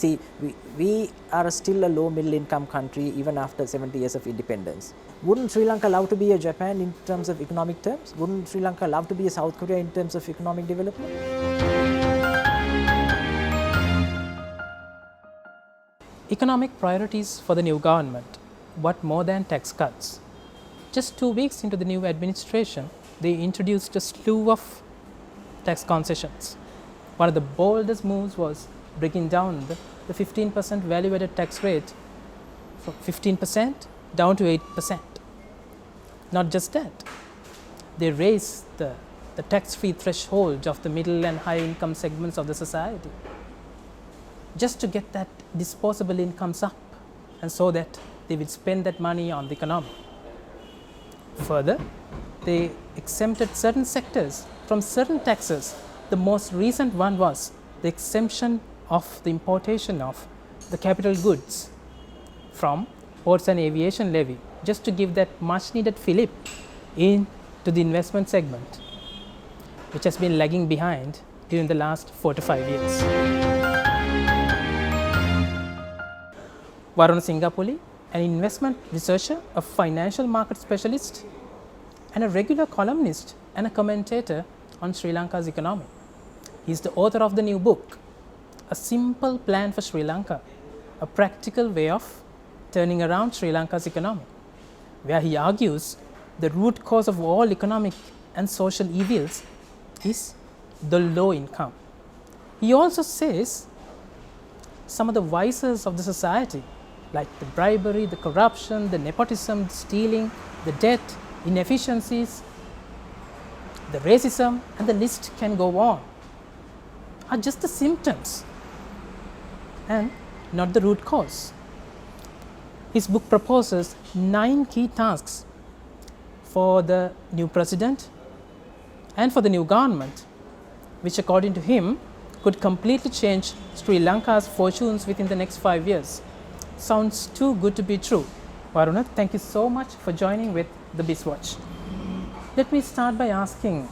See, we are still a low middle income country even after 70 years of independence. Wouldn't Sri Lanka love to be a Japan in terms of economic terms? Wouldn't Sri Lanka love to be a South Korea in terms of economic development? Economic priorities for the new government. What more than tax cuts? Just 2 weeks into the new administration, they introduced a slew of tax concessions. One of the boldest moves was bringing down the 15% value-added tax rate from 15% down to 8%. Not just that, they raised the tax-free threshold of the middle and high income segments of the society just to get that disposable incomes up, and so that they will spend that money on the economy. Further, they exempted certain sectors from certain taxes. The most recent one was the exemption of the importation of the capital goods from ports and aviation levy, just to give that much needed fillip into the investment segment, which has been lagging behind during the last 4 to 5 years. Varun Singapuli, an investment researcher, a financial market specialist, and a regular columnist and a commentator on Sri Lanka's economy. He is the author of the new book, A Simple Plan for Sri Lanka, a practical way of turning around Sri Lanka's economy, where he argues the root cause of all economic and social evils is the low income. He also says some of the vices of the society, like the bribery, the corruption, the nepotism, the stealing, the debt, inefficiencies, the racism, and the list can go on, are just the symptoms and not the root cause. His book proposes 9 key tasks for the new president and for the new government, which according to him could completely change Sri Lanka's fortunes within the next 5 years. Sounds too good to be true. Varuna, thank you so much for joining with the BizWatch. Let me start by asking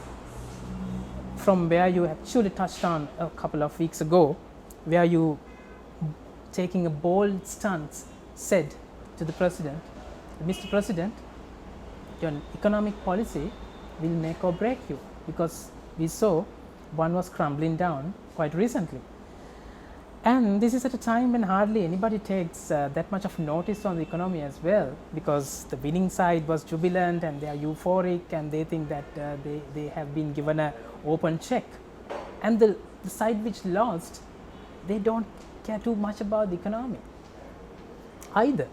from where you actually touched on a couple of weeks ago, where you, taking a bold stance, said to the president, Mr. President, your economic policy will make or break you, because we saw one was crumbling down quite recently. And this is at a time when hardly anybody takes that much of notice on the economy as well, because the winning side was jubilant and they are euphoric and they think that they have been given an open check. And the side which lost, they don't care too much about the economy either.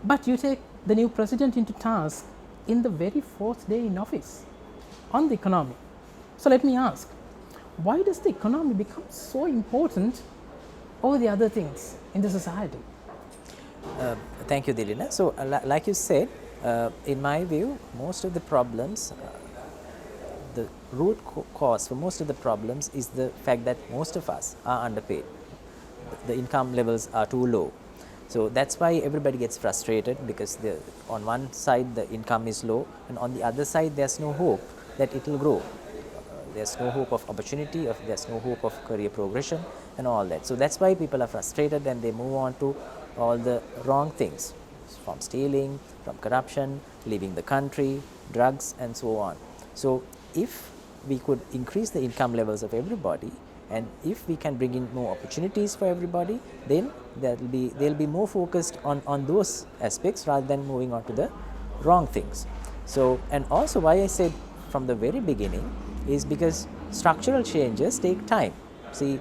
But you take the new president into task in the very 4th day in office on the economy. So let me ask, why does the economy become so important over the other things in the society? Thank you, Dilina. So, like you said, in my view, most of the problems, the root cause for most of the problems is the fact that most of us are underpaid. The income levels are too low. So, that's why everybody gets frustrated, because on one side the income is low and on the other side there's no hope that it will grow. There's no hope of opportunity, there's no hope of career progression and all that. So, that's why people are frustrated and they move on to all the wrong things, from stealing, from corruption, leaving the country, drugs and so on. So, if we could increase the income levels of everybody, and if we can bring in more opportunities for everybody, then they'll be more focused on those aspects rather than moving on to the wrong things. So, and also why I said from the very beginning is because structural changes take time. See,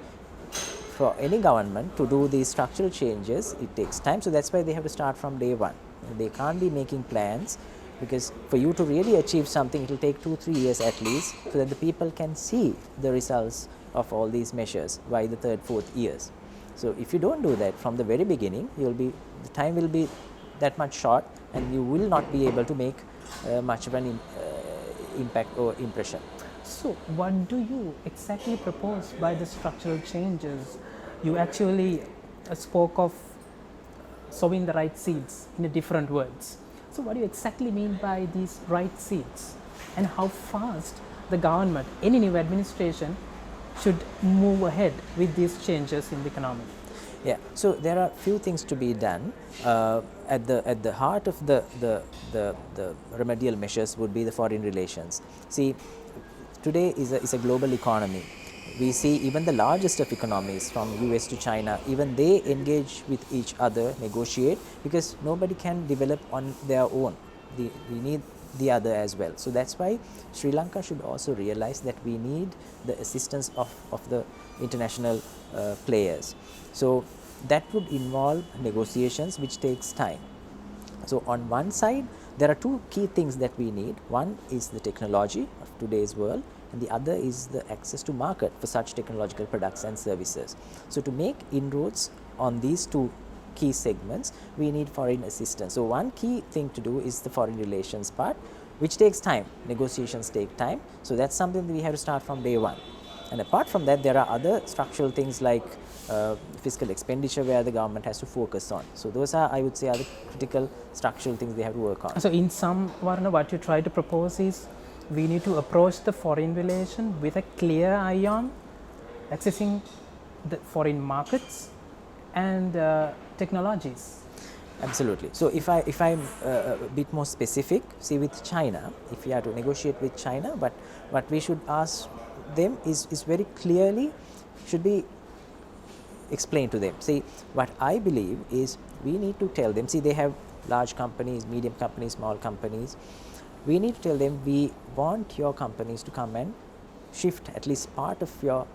for any government to do these structural changes, it takes time. So, that's why they have to start from day one. They can't be making plans, because for you to really achieve something, it will take 2-3 years at least, so that the people can see the results of all these measures by the 3rd, 4th years. So, if you don't do that from the very beginning, the time will be that much short and you will not be able to make much of an impact or impression. So, what do you exactly propose by the structural changes? You actually spoke of sowing the right seeds in different words. So, what do you exactly mean by these right seeds, and how fast the government, any new administration, should move ahead with these changes in the economy? Yeah, so there are few things to be done. At the heart of the remedial measures would be the foreign relations. See, today is a global economy. We see even the largest of economies, from US to China, even they engage with each other, negotiate, because nobody can develop on their own. We need the other as well. So that's why Sri Lanka should also realize that we need the assistance of the international players. So that would involve negotiations, which takes time. So on one side, there are two key things that we need. One is the technology of today's world, and the other is the access to market for such technological products and services. So to make inroads on these two key segments, we need foreign assistance. So one key thing to do is the foreign relations part, which takes time. Negotiations take time. So that's something that we have to start from day one. And apart from that, there are other structural things like fiscal expenditure, where the government has to focus on. So those are, I would say, are the critical structural things they have to work on. So in sum, Varna, what you try to propose is we need to approach the foreign relation with a clear eye on accessing the foreign markets and technologies. Absolutely. So if I'm a bit more specific, see with China, if we are to negotiate with China, but what we should ask them is very clearly should be explained to them. See, what I believe is we need to tell them, see, they have large companies, medium companies, small companies. We need to tell them, we want your companies to come and shift at least part of your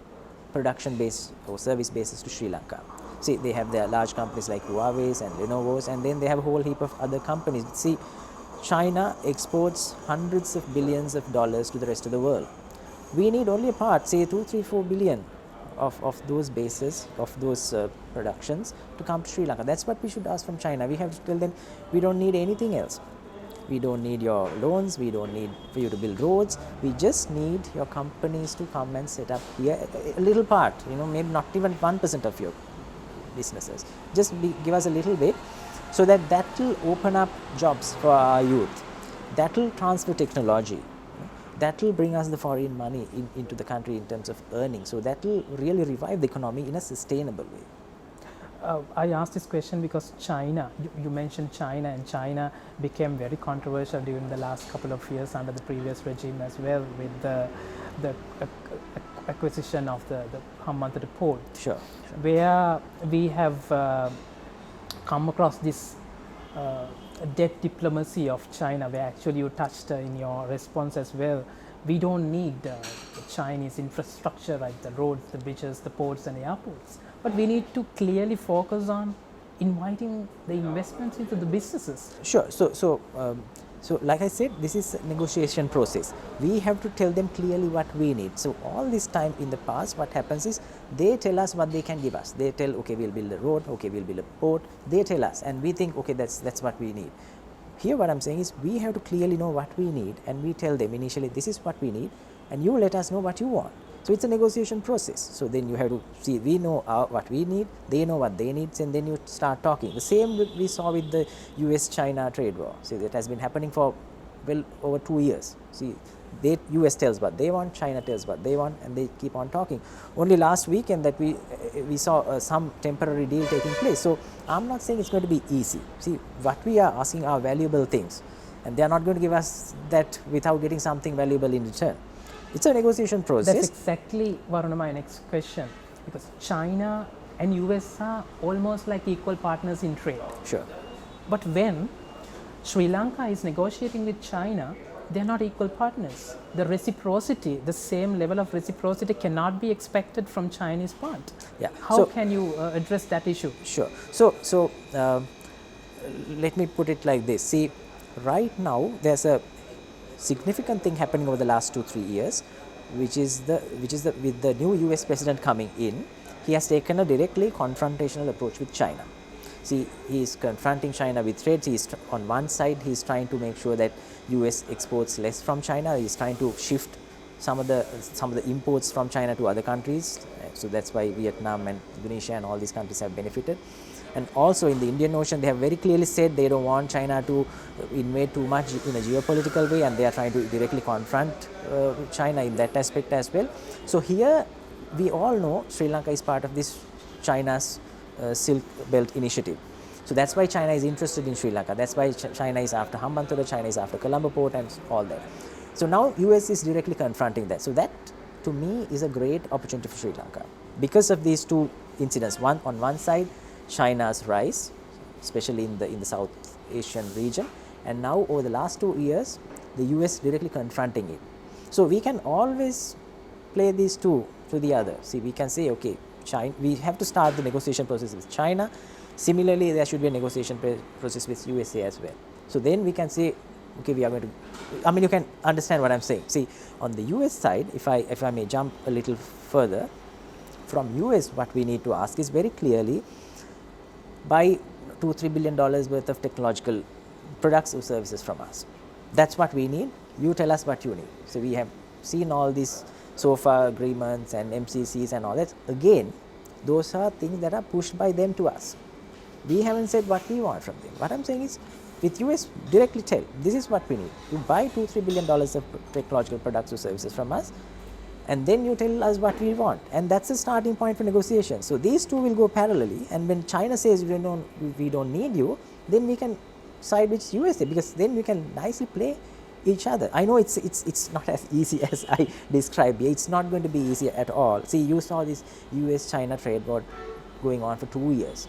production base or service bases to Sri Lanka. See, they have their large companies like Huawei's and Lenovo's, and then they have a whole heap of other companies. See, China exports hundreds of billions of dollars to the rest of the world. We need only a part, say 2, 3, 4 billion of those bases, of those productions to come to Sri Lanka. That's what we should ask from China. We have to tell them, we don't need anything else. We don't need your loans, we don't need for you to build roads. We just need your companies to come and set up here a little part, maybe not even 1% of your businesses. Just give us a little bit, so that will open up jobs for our youth. That will transfer technology. That will bring us the foreign money into the country in terms of earning. So that will really revive the economy in a sustainable way. I asked this question because China, you mentioned China, and China became very controversial during the last couple of years under the previous regime as well, with the acquisition of the Hambantota port. Sure. Where we have come across this debt diplomacy of China, where actually you touched in your response as well. We don't need the Chinese infrastructure like the roads, the bridges, the ports and airports, but we need to clearly focus on inviting the investments into the businesses. Sure. So like I said, this is a negotiation process. We have to tell them clearly what we need. So all this time in the past, what happens is they tell us what they can give us. They tell, okay, we'll build a road, okay, we'll build a port. They tell us, and we think, okay, that's what we need. Here what I'm saying is we have to clearly know what we need, and we tell them initially, this is what we need, and you let us know what you want. So it's a negotiation process. So then you have to see, we know what we need, they know what they need, and then you start talking. The same we saw with the US-China trade war. See, that has been happening for well over 2 years. See, US tells what they want, China tells what they want, and they keep on talking. Only last weekend that we saw some temporary deal taking place. So I'm not saying it's going to be easy. See, what we are asking are valuable things, and they are not going to give us that without getting something valuable in return. It's a negotiation process. That's exactly, Varuna, my next question, because China and US are almost like equal partners in trade. Sure. But when Sri Lanka is negotiating with China, they are not equal partners. The reciprocity, the same level of reciprocity cannot be expected from Chinese part. Yeah. How can you address that issue? Sure. So let me put it like this. See, right now there's a significant thing happening over the last 2-3 years, which is with the new US president coming in, he has taken a directly confrontational approach with China. See, he is confronting China with trade. On one side, he is trying to make sure that US exports less from China. He is trying to shift some of the imports from China to other countries. So that's why Vietnam and Indonesia and all these countries have benefited. And also in the Indian Ocean, they have very clearly said they don't want China to invade too much in a geopolitical way, and they are trying to directly confront China in that aspect as well. So here we all know Sri Lanka is part of this China's Silk Belt initiative. So that's why China is interested in Sri Lanka. That's why China is after Hambantota, China is after Colombo Port and all that. So now US is directly confronting that. So that to me is a great opportunity for Sri Lanka because of these two incidents. One on one side, China's rise, especially in the South Asian region, and now over the last 2 years, the US directly confronting it. So we can always play these two to the other. See, we can say, okay, China, we have to start the negotiation process with China. Similarly, there should be a negotiation process with USA as well. So then we can say, okay, we are going to, I mean, you can understand what I'm saying. See, on the US side, if I may jump a little further, from US, what we need to ask is very clearly, buy $2-3 billion worth of technological products or services from us. That's what we need. You tell us what you need. So we have seen all these SOFA agreements and MCCs and all that. Again, those are things that are pushed by them to us. We haven't said what we want from them. What I'm saying is, with US, directly tell, this is what we need. You buy $2-3 billion of technological products or services from us, and then you tell us what we want. And that's the starting point for negotiation. So these two will go parallelly, and when China says we don't need you, then we can side with USA, because then we can nicely play each other. I know it's not as easy as I described here. It's not going to be easy at all. See, you saw this US-China trade war going on for 2 years,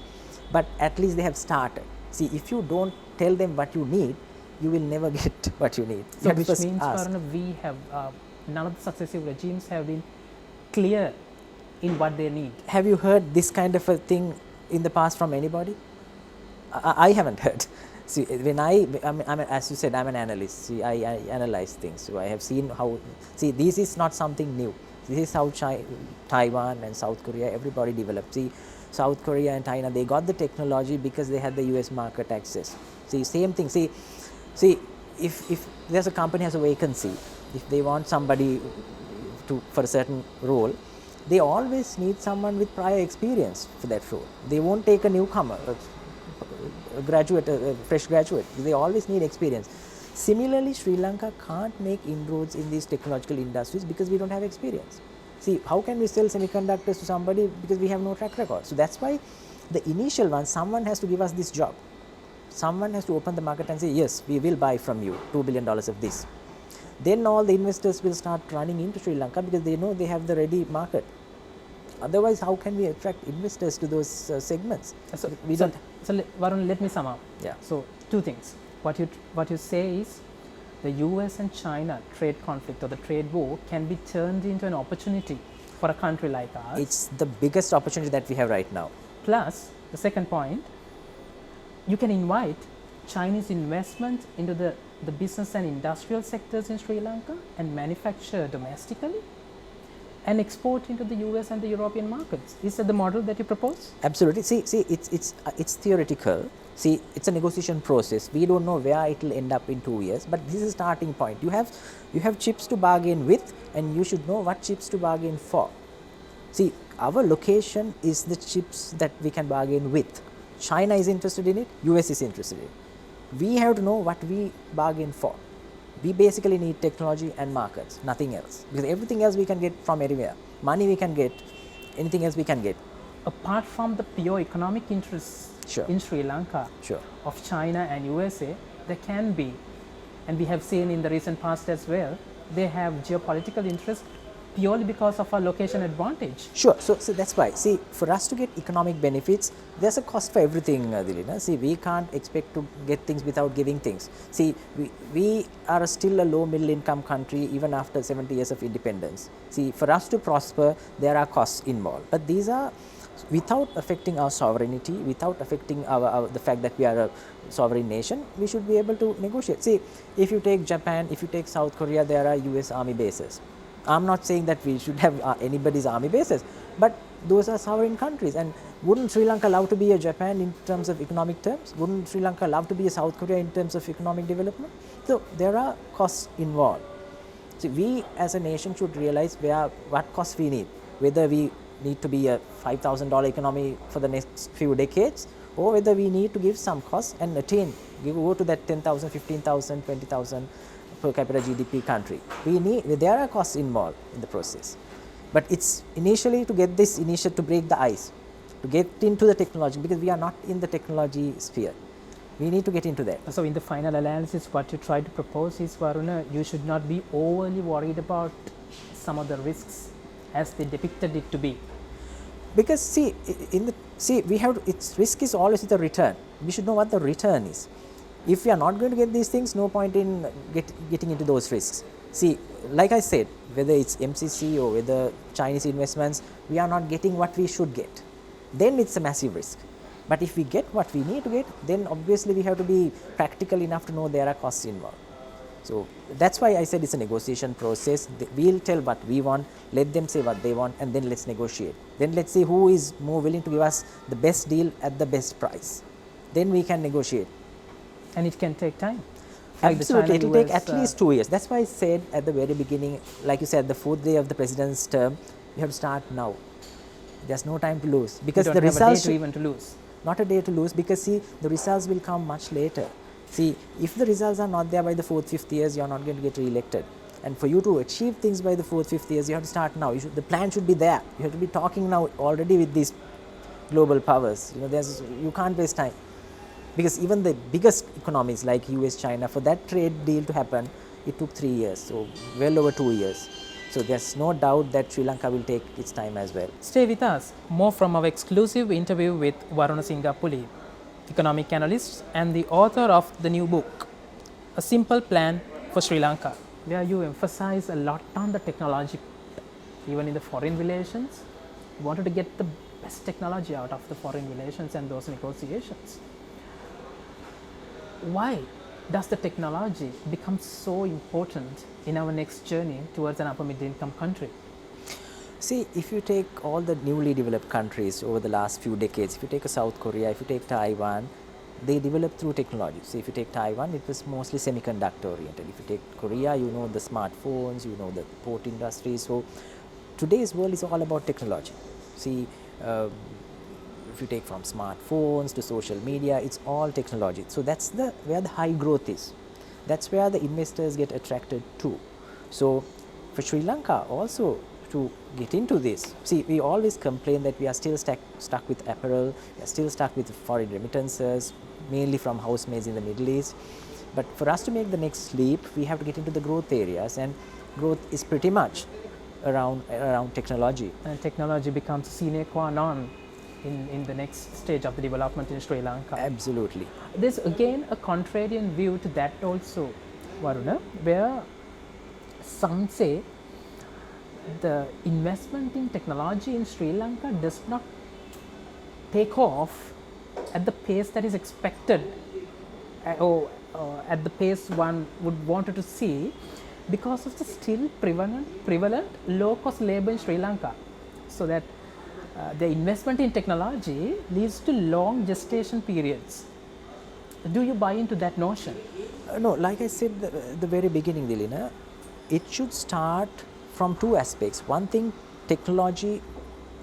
but at least they have started. See, if you don't tell them what you need, you will never get what you need. So which means, Varuna, we have none of the successive regimes have been clear in what they need. Have you heard this kind of a thing in the past from anybody? I haven't heard. See, when as you said, I'm an analyst. See, I analyze things. So I have seen how. See, this is not something new. This is how Taiwan and South Korea, everybody developed. See, South Korea and China, they got the technology because they had the US market access. See, same thing. See, if there's a company has a vacancy, if they want somebody for a certain role, they always need someone with prior experience for that role. They won't take a newcomer, a graduate, a fresh graduate. They always need experience. Similarly, Sri Lanka can't make inroads in these technological industries because we don't have experience. See, how can we sell semiconductors to somebody because we have no track record? So that's why the initial one, someone has to give us this job. Someone has to open the market and say, yes, we will buy from you $2 billion of this. Then all the investors will start running into Sri Lanka because they know they have the ready market. Otherwise, how can we attract investors to those segments? So Varun, let me sum up. Yeah. So two things. What you say is, the US and China trade conflict or the trade war can be turned into an opportunity for a country like ours. It's the biggest opportunity that we have right now. Plus, the second point, you can invite Chinese investment into the business and industrial sectors in Sri Lanka and manufacture domestically and export into the US and the European markets. Is that the model that you propose? Absolutely. See, it's theoretical. See, it's a negotiation process. We don't know where it will end up in 2 years, but this is a starting point. You have chips to bargain with, and you should know what chips to bargain for. See, our location is the chips that we can bargain with. China is interested in it, US is interested in it. We have to know what we bargain for. We basically need technology and markets, nothing else. Because everything else we can get from anywhere. Money we can get, anything else we can get. Apart from the pure economic interests in Sri Lanka of China and USA, there can be, and we have seen in the recent past as well, they have geopolitical interest purely because of our location advantage. Sure. So that's why. See, for us to get economic benefits, there's a cost for everything, Dilina. See, we can't expect to get things without giving things. See, we are still a low middle income country even after 70 years of independence. See, for us to prosper, there are costs involved. But these are without affecting our sovereignty, without affecting the fact that we are a sovereign nation, we should be able to negotiate. See, if you take Japan, if you take South Korea, there are US army bases. I'm not saying that we should have anybody's army bases, but those are sovereign countries. And wouldn't Sri Lanka love to be a Japan in terms of economic terms? Wouldn't Sri Lanka love to be a South Korea in terms of economic development? So there are costs involved. So we as a nation should realize what costs we need, whether we need to be a $5,000 economy for the next few decades, or whether we need to give some costs and go to that 10,000, 15,000, 20,000 per capita GDP country. There are costs involved in the process. But it's initially to get this to break the ice, to get into the technology, because we are not in the technology sphere. We need to get into that. So in the final analysis, what you try to propose is, Varuna, you should not be overly worried about some of the risks as they depicted it to be. Because see, we have its risk is always with a return. We should know what the return is. If we are not going to get these things, no point in getting into those risks. See, like I said, whether it's MCC or whether Chinese investments, we are not getting what we should get. Then it's a massive risk. But if we get what we need to get, then obviously we have to be practical enough to know there are costs involved. So that's why I said it's a negotiation process. We'll tell what we want, let them say what they want, and then let's negotiate. Then let's see who is more willing to give us the best deal at the best price. Then we can negotiate. And it can take time. Absolutely, it will take at least 2 years. That's why I said at the very beginning, like you said, the 4th day of the president's term, you have to start now. There's no time to lose, because you don't the have results a day to even to lose. Not a day to lose, because see, the results will come much later. See, if the results are not there by the 4th, 5th years, you are not going to get re-elected. And for you to achieve things by the 4th, 5th years, you have to start now. The plan should be there. You have to be talking now already with these global powers. You can't waste time. Because even the biggest economies like US, China, for that trade deal to happen, it took 3 years, so well over 2 years. So there's no doubt that Sri Lanka will take its time as well. Stay with us. More from our exclusive interview with Varuna Singapuli, Economic Analyst and the author of the new book, A Simple Plan for Sri Lanka, where you emphasize a lot on the technology. Even in the foreign relations, you wanted to get the best technology out of the foreign relations and those negotiations. Why does the technology become so important in our next journey towards an upper middle income country? See, if you take all the newly developed countries over the last few decades, if you take South Korea, if you take Taiwan, they developed through technology. So if you take Taiwan, it was mostly semiconductor oriented. If you take Korea, you know the smartphones, you know the port industry. So today's world is all about technology. See, if you take from smartphones to social media, it's all technology. So that's where the high growth is. That's where the investors get attracted to. So for Sri Lanka also to get into this, see, we always complain that we are still stuck with apparel, we are still stuck with foreign remittances, mainly from housemaids in the Middle East. But for us to make the next leap, we have to get into the growth areas, and growth is pretty much around technology. And technology becomes sine qua non in the next stage of the development in Sri Lanka. Absolutely. There's again a contrarian view to that also, Varuna, where some say the investment in technology in Sri Lanka does not take off at the pace that is expected or at the pace one would want to see, because of the still prevalent low-cost labor in Sri Lanka. So that the investment in technology leads to long gestation periods. Do you buy into that notion? No, like I said the very beginning, Dilina, it should start from two aspects. One thing, technology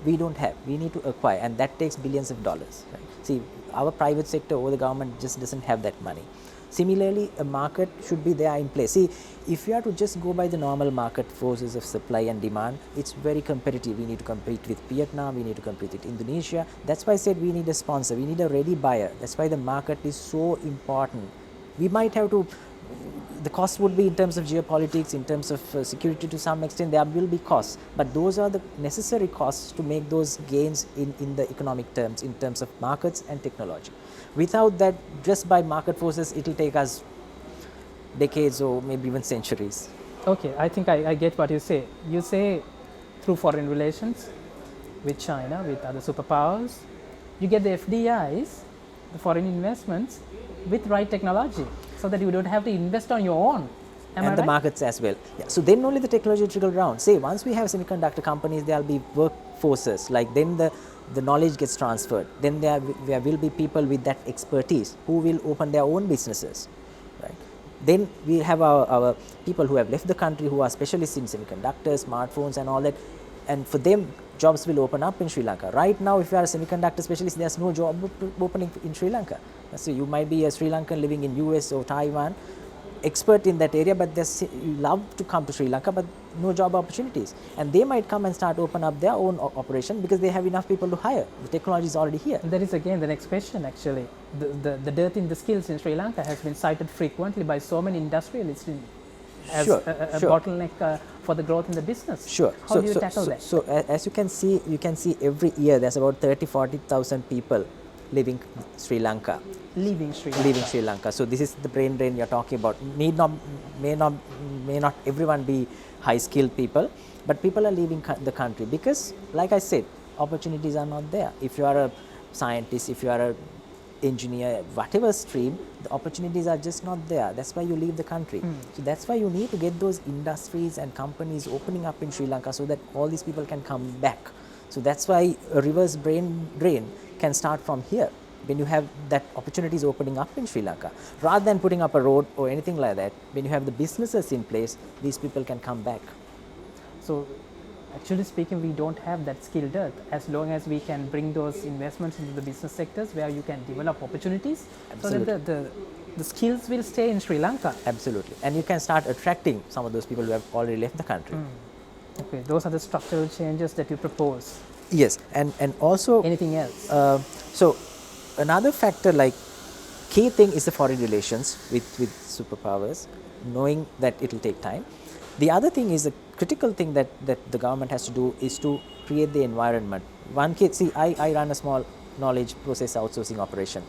we don't have, we need to acquire, and that takes billions of dollars. Right? See, our private sector or the government just doesn't have that money. Similarly, a market should be there in place. See, if you are to just go by the normal market forces of supply and demand, it's very competitive. We need to compete with Vietnam, we need to compete with Indonesia. That's why I said we need a sponsor, we need a ready buyer. That's why the market is so important. We might have to, the cost would be in terms of geopolitics, in terms of security to some extent, there will be costs. But those are the necessary costs to make those gains in the economic terms, in terms of markets and technology. Without that, just by market forces, it will take us decades or maybe even centuries. Okay, I think I get what you say. You say through foreign relations with China, with other superpowers, you get the FDIs, the foreign investments, with right technology, so that you don't have to invest on your own. And the markets as well. Yeah. So then only the technology will trickle down. Say, once we have semiconductor companies, there will be workforces, like then the knowledge gets transferred. Then there will be people with that expertise who will open their own businesses. Right? Then we have our people who have left the country, who are specialists in semiconductors, smartphones and all that. And for them, jobs will open up in Sri Lanka. Right now, if you are a semiconductor specialist, there's no job opening in Sri Lanka. So you might be a Sri Lankan living in US or Taiwan. expert in that area, but they love to come to Sri Lanka, but no job opportunities. And they might come and start open up their own operation because they have enough people to hire. The technology is already here. And that is again the next question actually. The dearth in the skills in Sri Lanka has been cited frequently by so many industrialists as Sure, a sure. bottleneck for the growth in the business. Sure. How do you tackle that? So as you can see every year there's about 30-40,000 people leaving Sri Lanka. Leaving Sri Lanka. So this is the brain drain you're talking about. May not everyone be high skilled people, but people are leaving the country because, like I said, opportunities are not there. If you are a scientist, if you are a engineer, whatever stream, the opportunities are just not there. That's why you leave the country. So that's why you need to get those industries and companies opening up in Sri Lanka so that all these people can come back. So that's why a reverse brain drain can start from here. When you have that opportunities opening up in Sri Lanka, rather than putting up a road or anything like that, when you have the businesses in place, these people can come back. So actually speaking, we don't have that skill dearth as long as we can bring those investments into the business sectors where you can develop opportunities. Absolutely. So that the skills will stay in Sri Lanka. Absolutely. And you can start attracting some of those people who have already left the country. Okay, those are the structural changes that you propose. Yes, and also Anything else? So another factor, like key thing, is the foreign relations with superpowers, knowing that it will take time. The other thing is the critical thing that the government has to do is to create the environment. One key, see, I run a small knowledge process outsourcing operation.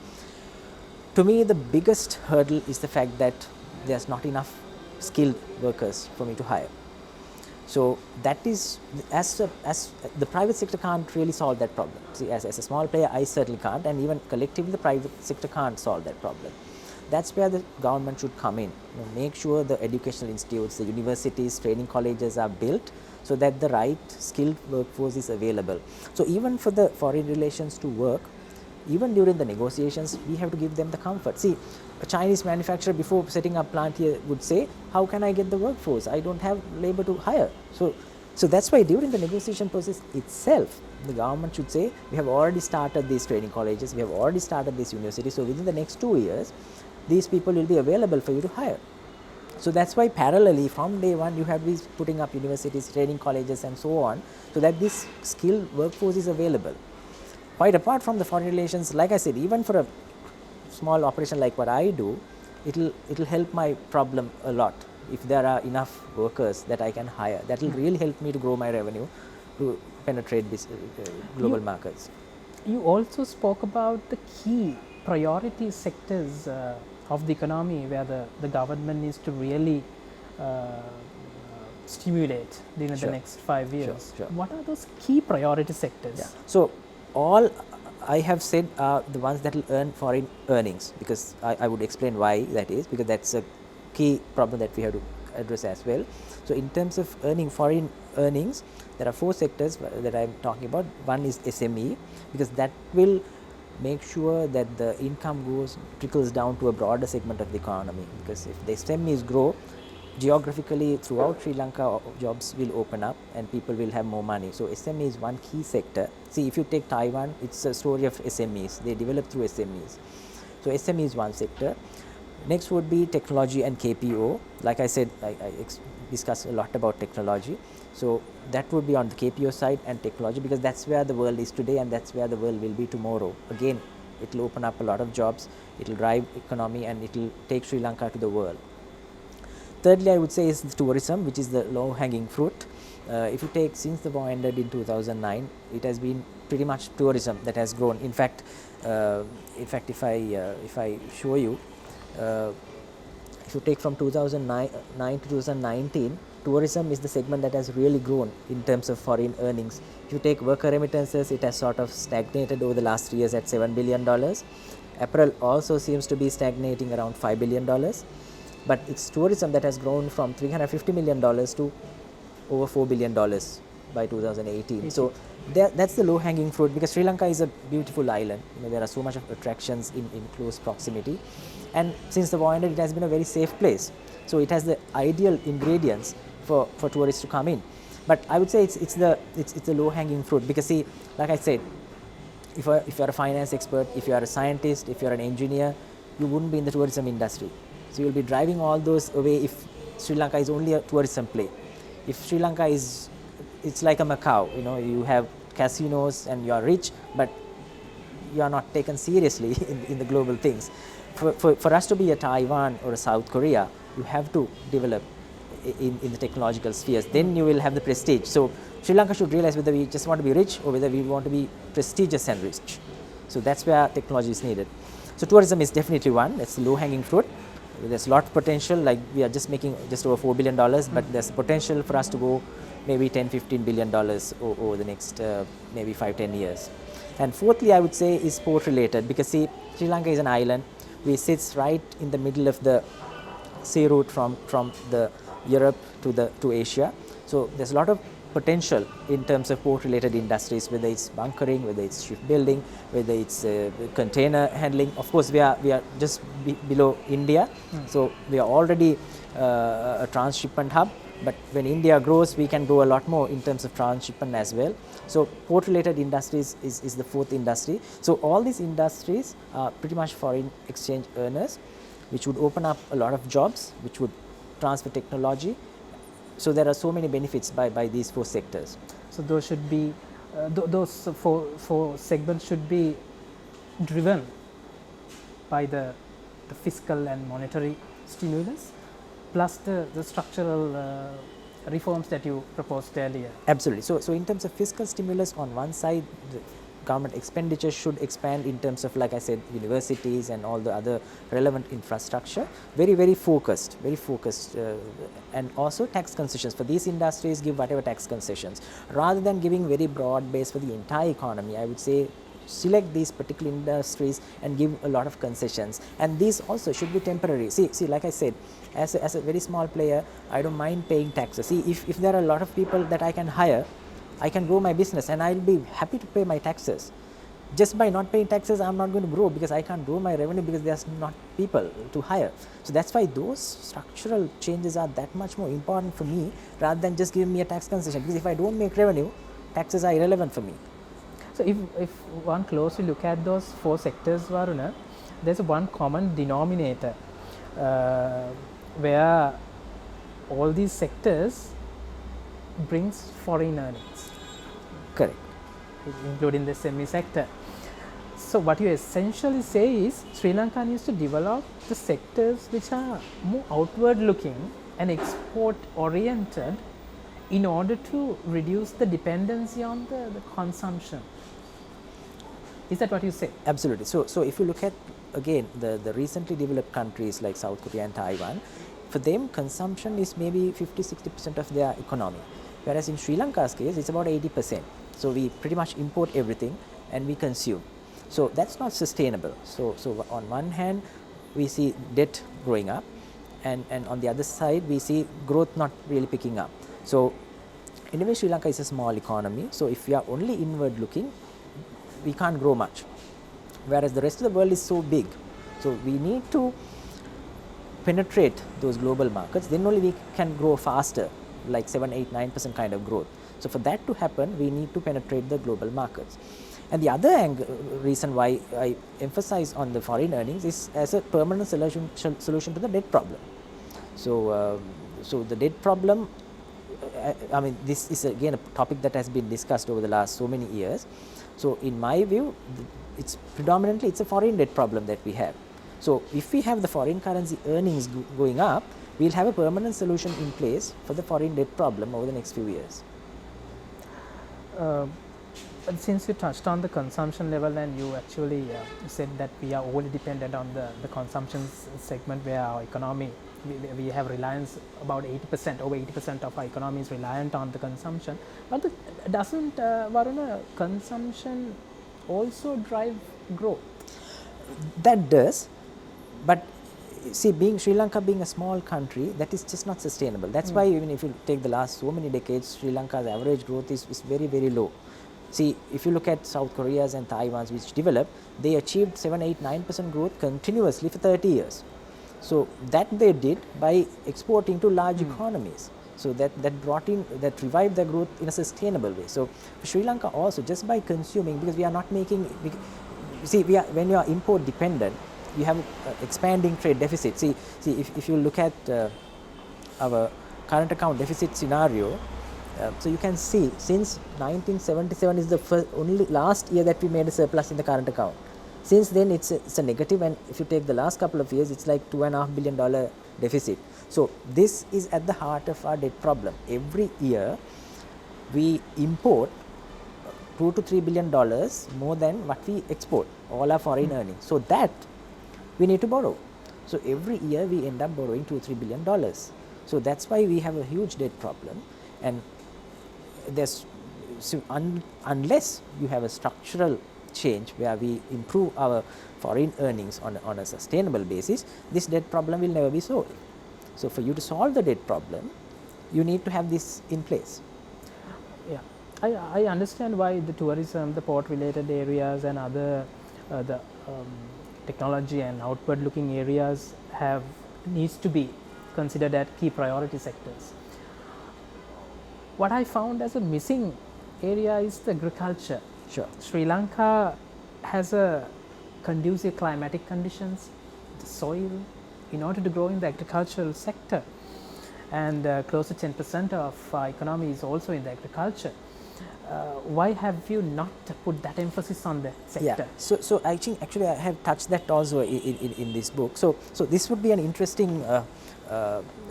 To me, the biggest hurdle is the fact that there's not enough skilled workers for me to hire. So that is, as the private sector can't really solve that problem. See, as a small player, I certainly can't, and even collectively the private sector can't solve that problem. That's where the government should come in. Make sure the educational institutes, the universities, training colleges are built so that the right skilled workforce is available. So even for the foreign relations to work, even during the negotiations, we have to give them the comfort. See, a Chinese manufacturer before setting up plant here would say, how can I get the workforce? I don't have labor to hire. So that's why during the negotiation process itself, the government should say, we have already started these training colleges, we have already started these universities, so within the next 2 years, these people will be available for you to hire. So that's why parallelly from day one, you have these putting up universities, training colleges and so on, so that this skilled workforce is available. Quite apart from the foreign relations, like I said, even for a small operation like what I do, it'll help my problem a lot if there are enough workers that I can hire. That will really help me to grow my revenue to penetrate this global markets. You also spoke about the key priority sectors of the economy where the government needs to really stimulate during the next 5 years. Sure. What are those key priority sectors? Yeah. So all I have said are the ones that will earn foreign earnings, because I would explain why that is, because that's a key problem that we have to address as well. So in terms of earning foreign earnings, there are 4 sectors that I am talking about. One is SME, because that will make sure that the income trickles down to a broader segment of the economy, because if the SMEs grow, geographically throughout Sri Lanka, jobs will open up and people will have more money. So SME is one key sector. See, if you take Taiwan, it's a story of SMEs. They develop through SMEs. So SME is one sector. Next would be technology and KPO. Like I said, I discussed a lot about technology. So that would be on the KPO side and technology, because that's where the world is today and that's where the world will be tomorrow. Again, it will open up a lot of jobs, it will drive economy and it will take Sri Lanka to the world. Thirdly, I would say is the tourism, which is the low-hanging fruit. If you take since the war ended in 2009, it has been pretty much tourism that has grown. In fact, if I show you, if you take from 2009 to 2019, tourism is the segment that has really grown in terms of foreign earnings. If you take worker remittances, it has sort of stagnated over the last 3 years at $7 billion. Apparel also seems to be stagnating around $5 billion. But it's tourism that has grown from $350 million to over $4 billion by 2018. So that's the low-hanging fruit, because Sri Lanka is a beautiful island. There are so much of attractions in close proximity, and since the war ended, it has been a very safe place. So it has the ideal ingredients for tourists to come in. But I would say it's the low-hanging fruit, because see, like I said, if you are a finance expert, if you are a scientist, if you are an engineer, you wouldn't be in the tourism industry. So you'll be driving all those away if Sri Lanka is only a tourism play. If Sri Lanka is, it's like a Macau, you know, you have casinos and you are rich, but you are not taken seriously in the global things. For us to be a Taiwan or a South Korea, you have to develop in the technological spheres. Then you will have the prestige. So Sri Lanka should realize whether we just want to be rich or whether we want to be prestigious and rich. So that's where technology is needed. So tourism is definitely one. It's low-hanging fruit. There's a lot of potential. Like we are just making just over $4 billion, but there's potential for us to go maybe 10-15 billion dollars over the next maybe 5-10 years. And fourthly, I would say is port related, because see, Sri Lanka is an island. We sits right in the middle of the sea route from the Europe to Asia. So there's a lot of potential in terms of port related industries, whether it's bunkering, whether it's shipbuilding, whether it's container handling. Of course, we are just below India, so we are already a transshipment hub. But when India grows, we can grow a lot more in terms of transshipment as well. So port related industries is the fourth industry. So all these industries are pretty much foreign exchange earners, which would open up a lot of jobs, which would transfer technology. So there are so many benefits by these four sectors. So those should be, those four segments should be driven by the fiscal and monetary stimulus, plus the structural reforms that you proposed earlier. Absolutely. So in terms of fiscal stimulus, on one side, the government expenditure should expand in terms of, like I said, universities and all the other relevant infrastructure. Very focused, and also tax concessions for these industries. Give whatever tax concessions, rather than giving very broad base for the entire economy. I would say select these particular industries and give a lot of concessions, and these also should be temporary. See, like I said, as a very small player, I don't mind paying taxes. See, if there are a lot of people that I can hire, I can grow my business and I'll be happy to pay my taxes. Just by not paying taxes, I'm not going to grow, because I can't grow my revenue because there's not people to hire. So that's why those structural changes are that much more important for me, rather than just giving me a tax concession, because if I don't make revenue, taxes are irrelevant for me. So if one closely look at those four sectors, Varuna, there's one common denominator where all these sectors brings foreign earnings. Correct. Including the semi-sector. So what you essentially say is Sri Lanka needs to develop the sectors which are more outward looking and export oriented in order to reduce the dependency on the consumption. Is that what you say? Absolutely. So if you look at, again, the recently developed countries like South Korea and Taiwan, for them consumption is maybe 50-60% of their economy, whereas in Sri Lanka's case it's about 80%. So we pretty much import everything and we consume. So that's not sustainable. So on one hand we see debt growing up, and on the other side we see growth not really picking up. So anyway, Sri Lanka is a small economy, so if we are only inward looking, we can't grow much, whereas the rest of the world is so big. So we need to penetrate those global markets, then only we can grow faster, like 7, 8, 9% kind of growth. So for that to happen, we need to penetrate the global markets. And the other reason why I emphasize on the foreign earnings is as a permanent solution to the debt problem. So the debt problem, I mean, this is again a topic that has been discussed over the last so many years. So in my view, it's predominantly a foreign debt problem that we have. So if we have the foreign currency earnings going up, we'll have a permanent solution in place for the foreign debt problem over the next few years. Since you touched on the consumption level, and you actually said that we are only dependent on the consumption segment where our economy, we have reliance about 80%, over 80% of our economy is reliant on the consumption. But doesn't, Varuna, consumption also drive growth? That does, but see, Sri Lanka being a small country, that is just not sustainable. That's why even if you take the last so many decades, Sri Lanka's average growth is very low. See, if you look at South Korea's and Taiwan's, which developed, they achieved 7, 8, 9% growth continuously for 30 years. So that they did by exporting to large economies. So that revived their growth in a sustainable way. So for Sri Lanka also, just by consuming, because we are not making, see, when you are import dependent, you have expanding trade deficit. See if you look at our current account deficit scenario, so you can see since 1977 is the only last year that we made a surplus in the current account. Since then it's a negative, and if you take the last couple of years, it's like $2.5 billion deficit. So this is at the heart of our debt problem. Every year we import $2 to $3 billion more than what we export, all our foreign earnings. So that we need to borrow. So every year we end up borrowing $2 to $3 billion. So that's why we have a huge debt problem. And there's unless you have a structural change where we improve our foreign earnings on a sustainable basis, this debt problem will never be solved. So for you to solve the debt problem, you need to have this in place. Yeah, I understand why the tourism, the port related areas and other the technology and outward looking areas needs to be considered as key priority sectors. What I found as a missing area is the agriculture. Sure. Sri Lanka has a conducive climatic conditions, the soil, in order to grow in the agricultural sector, and close to 10% of our economy is also in the agriculture. Why have you not put that emphasis on the sector? Yeah. So I think actually I have touched that also in this book. So this would be an interesting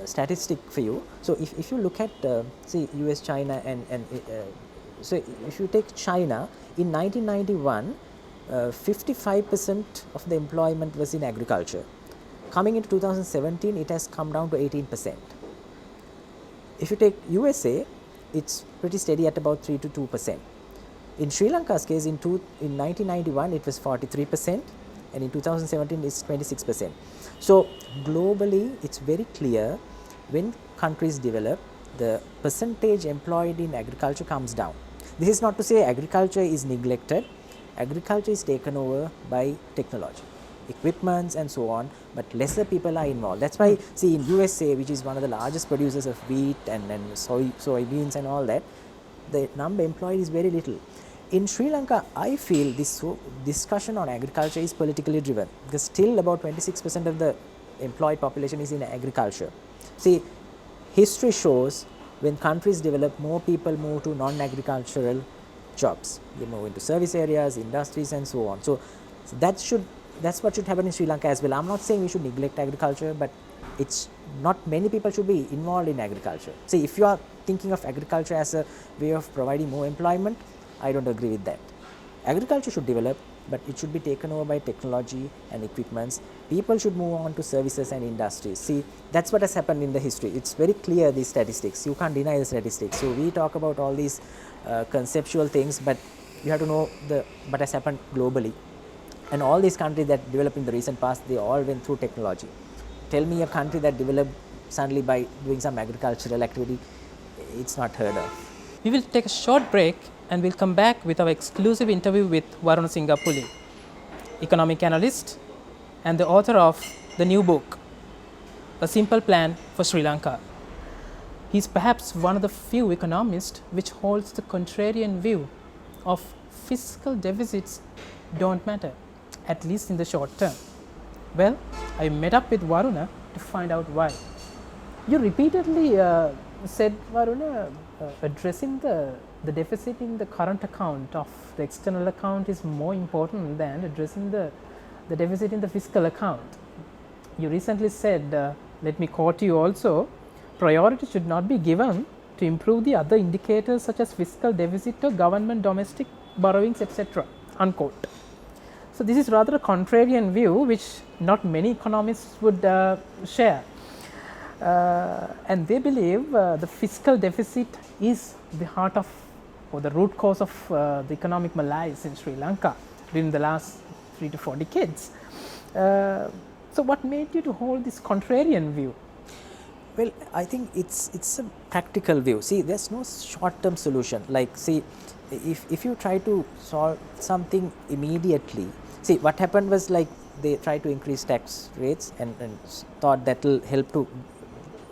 statistic for you. So if you look at say US, China, and so if you take China in 1991, 55% of the employment was in agriculture. Coming into 2017, it has come down to 18%. If you take USA, it's pretty steady at about 3 to 2%. In Sri Lanka's case, in 1991, it was 43%, and in 2017, it's 26%. So globally, it's very clear when countries develop, the percentage employed in agriculture comes down. This is not to say agriculture is neglected. Agriculture is taken over by technology, equipments and so on, but lesser people are involved. That's why, see, in USA, which is one of the largest producers of wheat and soybeans and all that, the number employed is very little. In Sri Lanka, I feel this discussion on agriculture is politically driven, because still about 26% of the employed population is in agriculture. See, history shows when countries develop, more people move to non-agricultural jobs. They move into service areas, industries and so on. So that's what should happen in Sri Lanka as well. I'm not saying we should neglect agriculture, but it's not many people should be involved in agriculture. See, if you are thinking of agriculture as a way of providing more employment, I don't agree with that. Agriculture should develop, but it should be taken over by technology and equipments. People should move on to services and industries. See, that's what has happened in the history. It's very clear, these statistics. You can't deny the statistics. So we talk about all these conceptual things, but you have to know what has happened globally. And all these countries that developed in the recent past, they all went through technology. Tell me a country that developed suddenly by doing some agricultural activity, it's not heard of. We will take a short break and we'll come back with our exclusive interview with Varuna Singapuli, economic analyst and the author of the new book, A Simple Plan for Sri Lanka. He is perhaps one of the few economists which holds the contrarian view of fiscal deficits don't matter, at least in the short term. Well, I met up with Varuna to find out why. You repeatedly said, Varuna, addressing the deficit in the current account of the external account is more important than addressing the deficit in the fiscal account. You recently said, let me quote you also, priority should not be given to improve the other indicators such as fiscal deficit or government domestic borrowings, etc. Unquote. So this is rather a contrarian view which not many economists would share. And they believe the fiscal deficit is the heart of, or the root cause of the economic malaise in Sri Lanka during the last 3 to 4 decades. So what made you to hold this contrarian view? Well, I think it's a practical view. See, there's no short-term solution. Like, see, if you try to solve something immediately, see, what happened was, like, they tried to increase tax rates and thought that will help to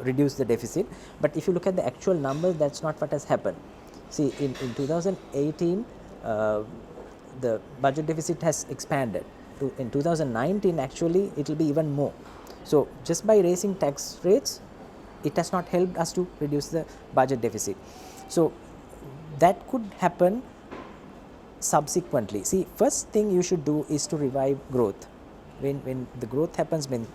reduce the deficit. But if you look at the actual numbers, that's not what has happened. See, in 2018, the budget deficit has expanded. in 2019 actually it will be even more. So just by raising tax rates, it has not helped us to reduce the budget deficit. So that could happen subsequently. See, first thing you should do is to revive growth. When the growth happens, when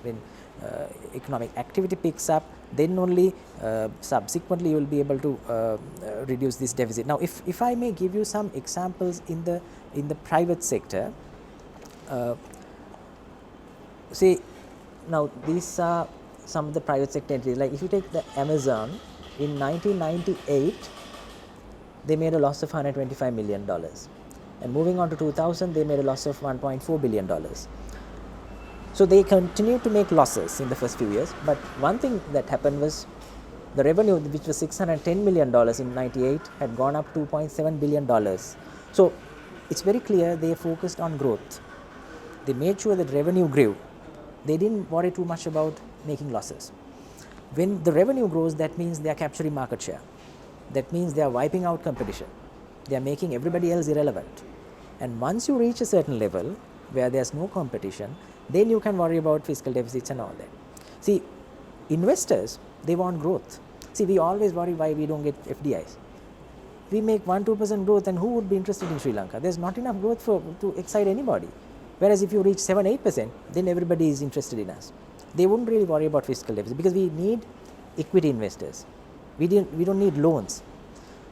economic activity picks up, then only subsequently you will be able to reduce this deficit. Now, if I may give you some examples in the private sector, see, now these are some of the private sector entities. Like if you take the Amazon, in 1998 they made a loss of $125 million, and moving on to 2000 they made a loss of $1.4 billion. So they continued to make losses in the first few years, but one thing that happened was the revenue, which was $610 million in 98, had gone up $2.7 billion. So it's very clear they focused on growth. They made sure that revenue grew. They didn't worry too much about making losses. When the revenue grows, that means they are capturing market share. That means they are wiping out competition. They are making everybody else irrelevant. And once you reach a certain level where there's no competition, then you can worry about fiscal deficits and all that. See, investors, they want growth. See, we always worry why we don't get FDIs. We make 1-2% growth, and who would be interested in Sri Lanka? There's not enough growth to excite anybody. Whereas if you reach 7-8%, then everybody is interested in us. They wouldn't really worry about fiscal deficit because we need equity investors. We don't need loans.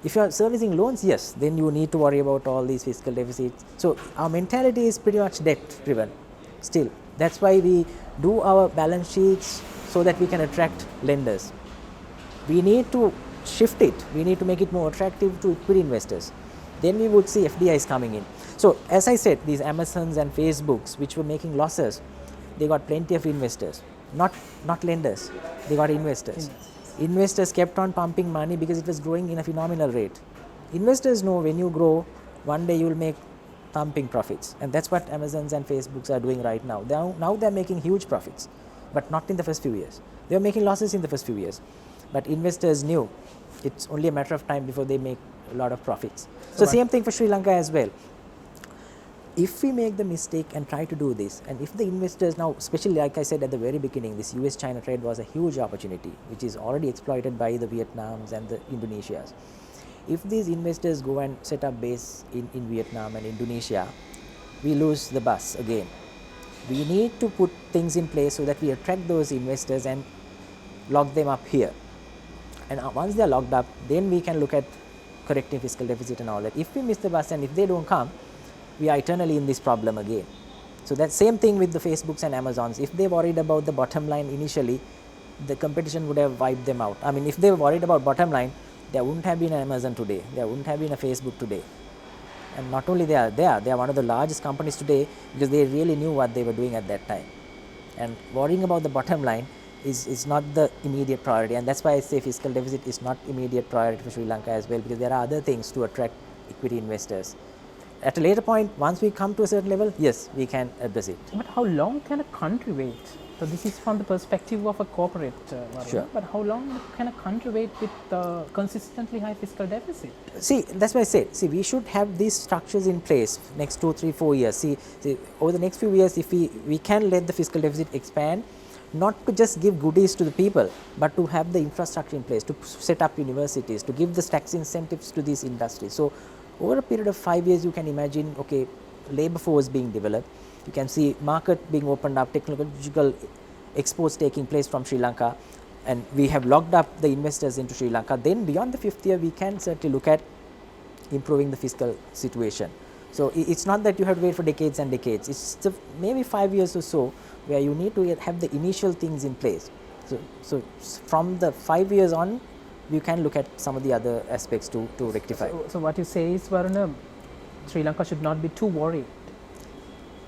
If you are servicing loans, yes, then you need to worry about all these fiscal deficits. So our mentality is pretty much debt driven still. That's why we do our balance sheets so that we can attract lenders. We need to shift it. We need to make it more attractive to equity investors. Then we would see FDIs coming in. So as I said, these Amazons and Facebooks which were making losses, they got plenty of investors, not lenders. They got investors. Investors kept on pumping money because it was growing in a phenomenal rate. Investors know when you grow, one day you will make thumping profits, and that's what Amazons and Facebooks are doing right now. Now they're making huge profits, but not in the first few years. They were making losses in the first few years, but investors knew it's only a matter of time before they make a lot of profits. So same thing for Sri Lanka as well. If we make the mistake and try to do this, and if the investors now, especially like I said at the very beginning, this US-China trade was a huge opportunity which is already exploited by the Vietnams and the Indonesias. If these investors go and set up base in Vietnam and Indonesia, we lose the bus again. We need to put things in place so that we attract those investors and lock them up here. And once they are locked up, then we can look at correcting fiscal deficit and all that. If we miss the bus and if they don't come, we are eternally in this problem again. So that same thing with the Facebooks and Amazons. If they worried about the bottom line initially, the competition would have wiped them out. I mean, if they were worried about bottom line, there wouldn't have been an Amazon today. There wouldn't have been a Facebook today. And not only they are one of the largest companies today because they really knew what they were doing at that time. And worrying about the bottom line is not the immediate priority. And that's why I say fiscal deficit is not immediate priority for Sri Lanka as well, because there are other things to attract equity investors. At a later point, once we come to a certain level, yes, we can address it. But how long can a country wait? So this is from the perspective of a corporate, Sure. But how long can a country wait with consistently high fiscal deficit? See, that's why I said, we should have these structures in place next 2, 3, 4 years. See, over the next few years, if we can let the fiscal deficit expand, not to just give goodies to the people, but to have the infrastructure in place, to set up universities, to give the tax incentives to these industries. So over a period of 5 years, you can imagine, okay, labor force being developed. You can see market being opened up, technological exports taking place from Sri Lanka, and we have locked up the investors into Sri Lanka. Then beyond the 5th year, we can certainly look at improving the fiscal situation. So it's not that you have to wait for decades and decades. It's maybe 5 years or so where you need to have the initial things in place. So from the 5 years on, you can look at some of the other aspects to rectify. So what you say is, Varuna, Sri Lanka should not be too worried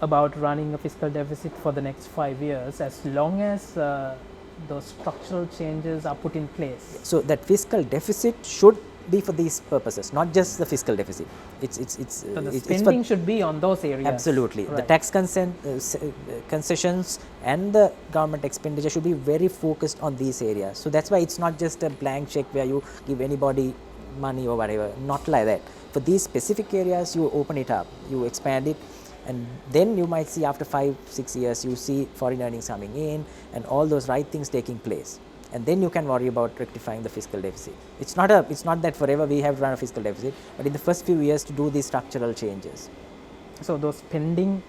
about running a fiscal deficit for the next 5 years, as long as those structural changes are put in place. So that fiscal deficit should be for these purposes, not just the fiscal deficit. So the spending should be on those areas. Absolutely. Right. The tax concessions and the government expenditure should be very focused on these areas. So that's why it's not just a blank check where you give anybody money or whatever, not like that. For these specific areas, you open it up, you expand it, And then you might see after 5-6 years, you see foreign earnings coming in and all those right things taking place. And then you can worry about rectifying the fiscal deficit. It's not that forever we have to run a fiscal deficit, but in the first few years to do these structural changes. So those spending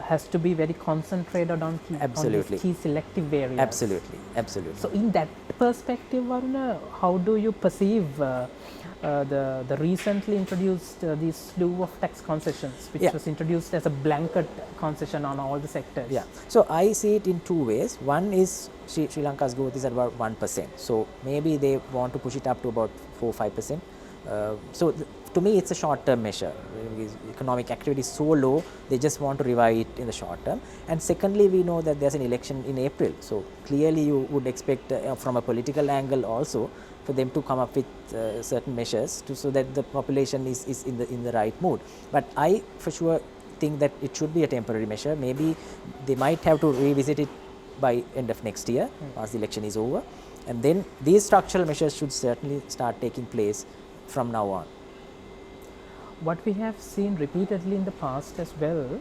has to be very concentrated on Absolutely. key selective areas. Absolutely, absolutely. So in that perspective, Varuna, how do you perceive the recently introduced this slew of tax concessions, which was introduced as a blanket concession on all the sectors? Yeah. So I see it in two ways. One is Sri Lanka's growth is at about 1%. So maybe they want to push it up to about 4-5%. So to me, it's a short-term measure. Economic activity is so low, they just want to revive it in the short term. And secondly, we know that there's an election in April. So clearly, you would expect from a political angle also for them to come up with certain measures so that the population is in the right mood. But I for sure think that it should be a temporary measure. Maybe they might have to revisit it by end of next year once the election is over. And then these structural measures should certainly start taking place from now on. What we have seen repeatedly in the past as well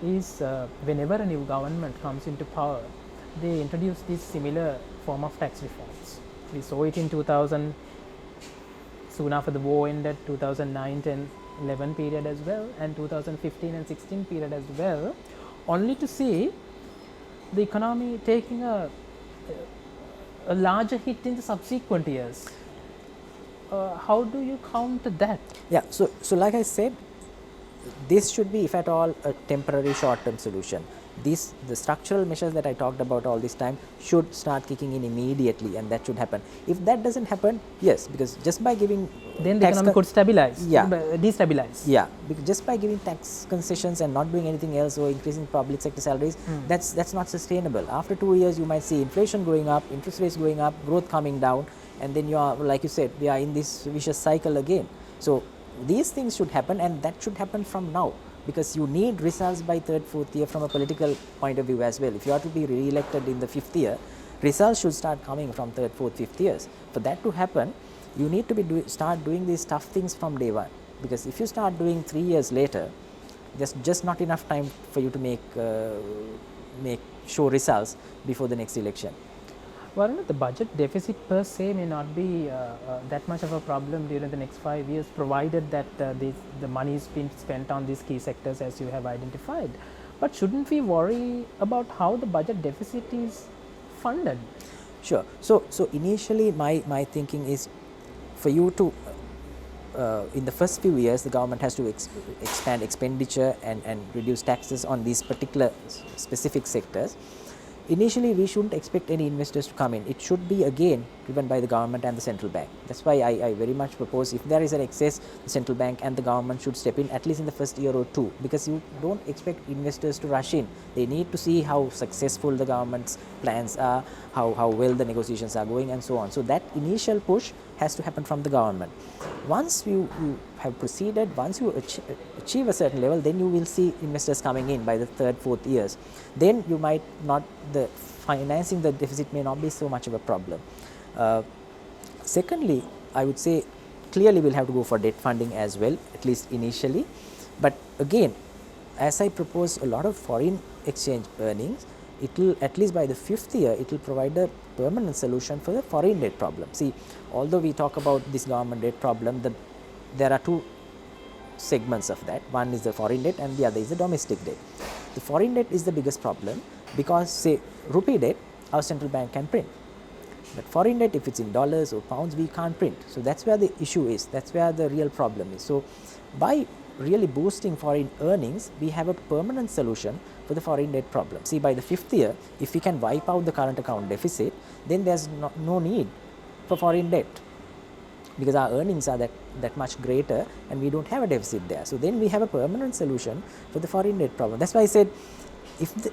is whenever a new government comes into power, they introduce this similar form of tax reforms. We saw it in 2000, soon after the war ended, 2009, 10, 11 period as well, and 2015 and 16 period as well, only to see the economy taking a larger hit in the subsequent years. How do you counter that? Yeah, so like I said, this should be, if at all, a temporary short-term solution. The structural measures that I talked about all this time should start kicking in immediately, and that should happen. If that doesn't happen, yes, because just by giving then the economy could stabilize, destabilize. Yeah, because just by giving tax concessions and not doing anything else or increasing public sector salaries, that's not sustainable. After 2 years, you might see inflation going up, interest rates going up, growth coming down, and then you are, like you said, we are in this vicious cycle again. So these things should happen, and that should happen from now, because you need results by 3rd, 4th year from a political point of view as well. If you are to be re-elected in the 5th year, results should start coming from 3rd, 4th, 5th years. For that to happen, you need to start doing these tough things from day one, because if you start doing 3 years later, there's just not enough time for you to show results before the next election. Well, the budget deficit per se may not be that much of a problem during the next 5 years, provided that the money is being spent on these key sectors as you have identified. But shouldn't we worry about how the budget deficit is funded? Sure. So initially my thinking is, for you to in the first few years, the government has to expand expenditure and reduce taxes on these particular specific sectors. Initially, we shouldn't expect any investors to come in. It should be again driven by the government and the central bank. That's why I very much propose, if there is an excess, the central bank and the government should step in at least in the first year or two, because you don't expect investors to rush in. They need to see how successful the government's plans are, how well the negotiations are going, and so on. So that initial push has to happen from the government. Once you have proceeded, once you achieve a certain level, then you will see investors coming in by the 3rd, 4th years. Then you might not, the financing the deficit may not be so much of a problem. Secondly, I would say clearly we'll have to go for debt funding as well, at least initially. But again, as I propose a lot of foreign exchange earnings, it will, at least by the 5th year, it will provide a permanent solution for the foreign debt problem. See, although we talk about this government debt problem, there are two segments of that. One is the foreign debt and the other is the domestic debt. The foreign debt is the biggest problem because, say, rupee debt, our central bank can print. But foreign debt, if it's in dollars or pounds, we can't print. So that's where the issue is. That's where the real problem is. So by really boosting foreign earnings, we have a permanent solution for the foreign debt problem. See, by the 5th year, if we can wipe out the current account deficit, then there's no need for foreign debt, because our earnings are that much greater and we don't have a deficit there. So then we have a permanent solution for the foreign debt problem. That's why I said,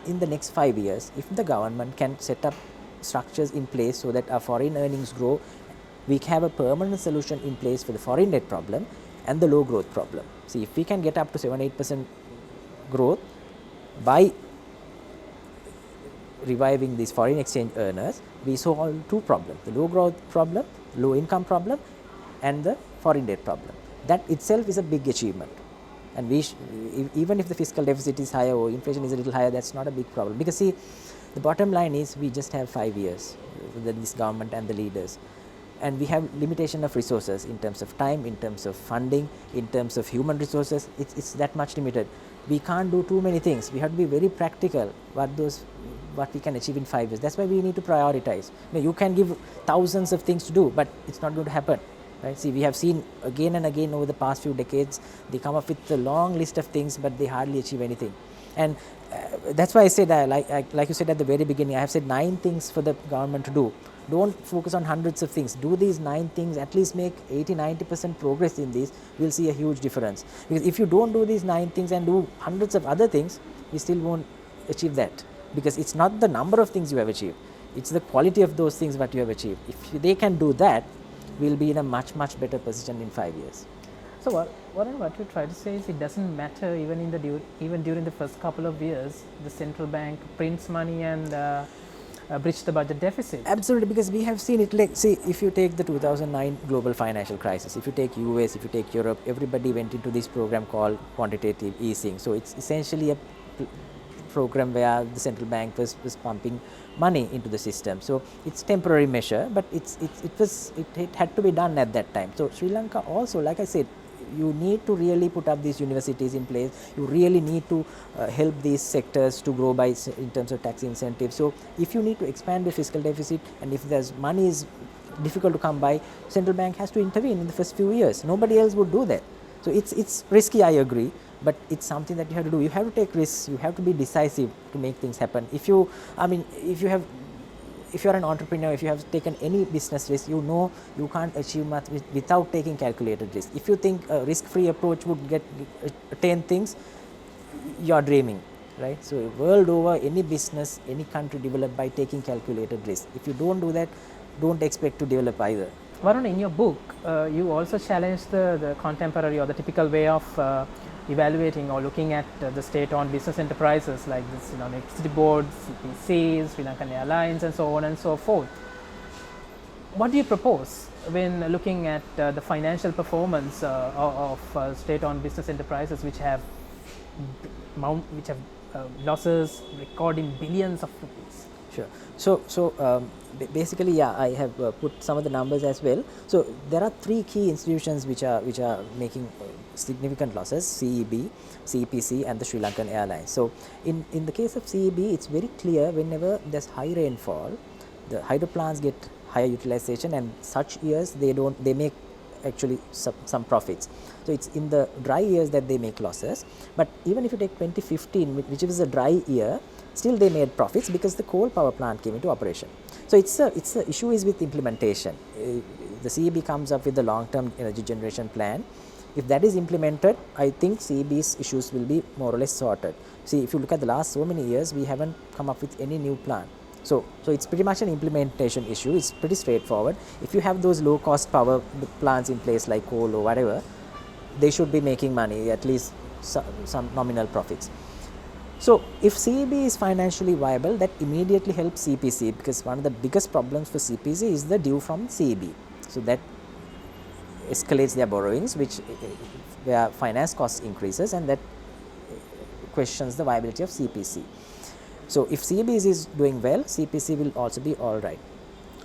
in the next 5 years, if the government can set up structures in place so that our foreign earnings grow, we have a permanent solution in place for the foreign debt problem and the low growth problem. See, if we can get up to 7-8% growth by reviving these foreign exchange earners, we solve two problems: the low growth problem, low income problem, and the foreign debt problem. That itself is a big achievement. and even if the fiscal deficit is higher or inflation is a little higher, that's not a big problem, because see, the bottom line is we just have 5 years, this government and the leaders, and we have limitation of resources in terms of time, in terms of funding, in terms of human resources. It's that much limited. We can't do too many things. We have to be very practical what we can achieve in 5 years. That's why we need to prioritize. You can give thousands of things to do, but it's not going to happen, right? See, we have seen again and again over the past few decades, they come up with a long list of things, but they hardly achieve anything. And that's why I said, like you said at the very beginning, I have said 9 things for the government to do. Don't focus on hundreds of things. Do these 9 things, at least make 80-90% progress in these. We'll see a huge difference. Because if you don't do these 9 things and do hundreds of other things, we still won't achieve that. Because it's not the number of things you have achieved, it's the quality of those things what you have achieved. If they can do that, we'll be in a much better position in 5 years. So what you try to say is it doesn't matter even during the first couple of years, the central bank prints money and bridge the budget deficit. Absolutely, because we have seen it. Like, see, if you take the 2009 global financial crisis, if you take US, if you take Europe, everybody went into this program called quantitative easing. So it's essentially a program where the central bank was pumping money into the system. So it's temporary measure, but it had to be done at that time. So Sri Lanka also, like I said, you need to really put up these universities in place. You really need to help these sectors to grow in terms of tax incentives. So if you need to expand the fiscal deficit, and if there's money is difficult to come by, central bank has to intervene in the first few years. Nobody else would do that. So it's risky, I agree, but it's something that you have to do. You have to take risks. You have to be decisive to make things happen. If you're an entrepreneur, if you have taken any business risk, you know you can't achieve much without taking calculated risk. If you think a risk-free approach would attain things, you are dreaming, right? So world over, any business, any country developed by taking calculated risk. If you don't do that, don't expect to develop either. Varun, in your book, you also challenge the contemporary or the typical way of evaluating or looking at the state-owned business enterprises like this, electricity board, CPC, Sri Lankan Airlines, and so on and so forth. What do you propose when looking at the financial performance of state-owned business enterprises which have losses recording billions of rupees? Sure. So basically, yeah, I have put some of the numbers as well. So there are 3 key institutions which are making significant losses: CEB, CPC, and the Sri Lankan Airlines. So in the case of CEB, it's very clear whenever there's high rainfall, the hydro plants get higher utilization, and such years they make actually some profits. So it's in the dry years that they make losses. But even if you take 2015, which is a dry year, still they made profits because the coal power plant came into operation. So it's the issue is with implementation. The CEB comes up with the long-term energy generation plan. If that is implemented, I think CEB's issues will be more or less sorted. See, if you look at the last so many years, we haven't come up with any new plan. So it's pretty much an implementation issue. It's pretty straightforward. If you have those low-cost power plants in place like coal or whatever, they should be making money, at least some nominal profits. So if CEB is financially viable, that immediately helps CPC, because one of the biggest problems for CPC is the due from CEB. So that escalates their borrowings, where finance cost increases, and that questions the viability of CPC. So if CEB is doing well, CPC will also be all right.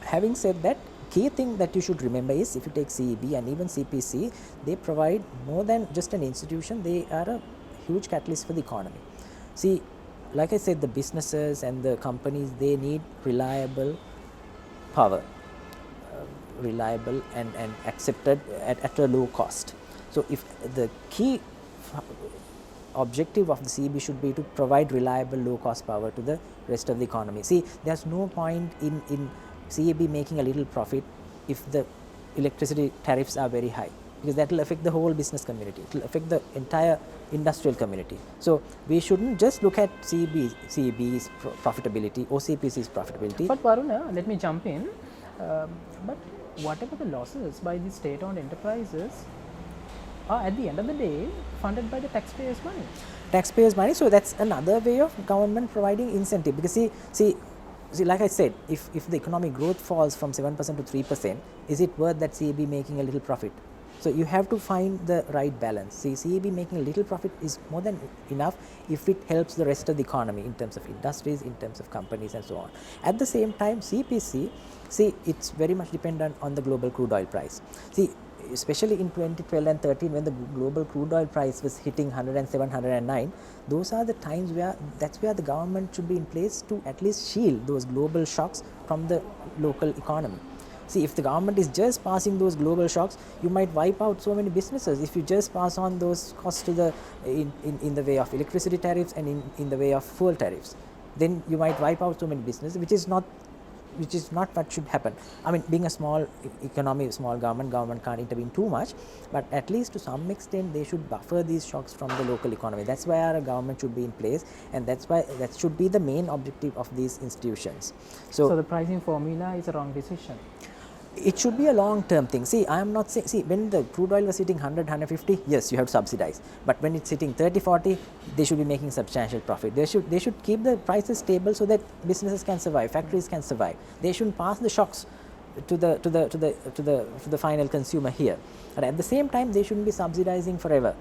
Having said that, key thing that you should remember is, if you take CEB and even CPC, they provide more than just an institution. They are a huge catalyst for the economy. See, like I said, the businesses and the companies, they need reliable power, reliable and accepted at a low cost. So if the key objective of the CEB should be to provide reliable low cost power to the rest of the economy. See, there's no point in CEB making a little profit if the electricity tariffs are very high, because that will affect the whole business community. It will affect the entire industrial community. So we shouldn't just look at CEB's profitability or CPC's profitability. But Varuna, let me jump in. But whatever the losses by the state-owned enterprises are at the end of the day funded by the taxpayers' money. Taxpayers' money. So that's another way of government providing incentive. Because see, like I said, if the economic growth falls from 7% to 3%, is it worth that CEB making a little profit? So you have to find the right balance. See, CEB making a little profit is more than enough if it helps the rest of the economy in terms of industries, in terms of companies and so on. At the same time, CPC, see, it's very much dependent on the global crude oil price. See, especially in 2012 and 13 when the global crude oil price was hitting 107, 109, those are the times where that's where the government should be in place to at least shield those global shocks from the local economy. See, if the government is just passing those global shocks, you might wipe out so many businesses. If you just pass on those costs to the in the way of electricity tariffs and in the way of fuel tariffs, then you might wipe out so many businesses, which is not what should happen. I mean, being a small economy, small government can't intervene too much, but at least to some extent they should buffer these shocks from the local economy. That's why our government should be in place, and that's why that should be the main objective of these institutions. So the pricing formula is a wrong decision. It should be a long term thing. See, I am not saying, see, when the crude oil was hitting 100, 150, yes, you have to subsidize. But when it's hitting 30, 40, they should be making substantial profit. They should keep the prices stable so that businesses can survive, factories can survive. They shouldn't pass the shocks to the final consumer here. But at the same time, they shouldn't be subsidizing forever.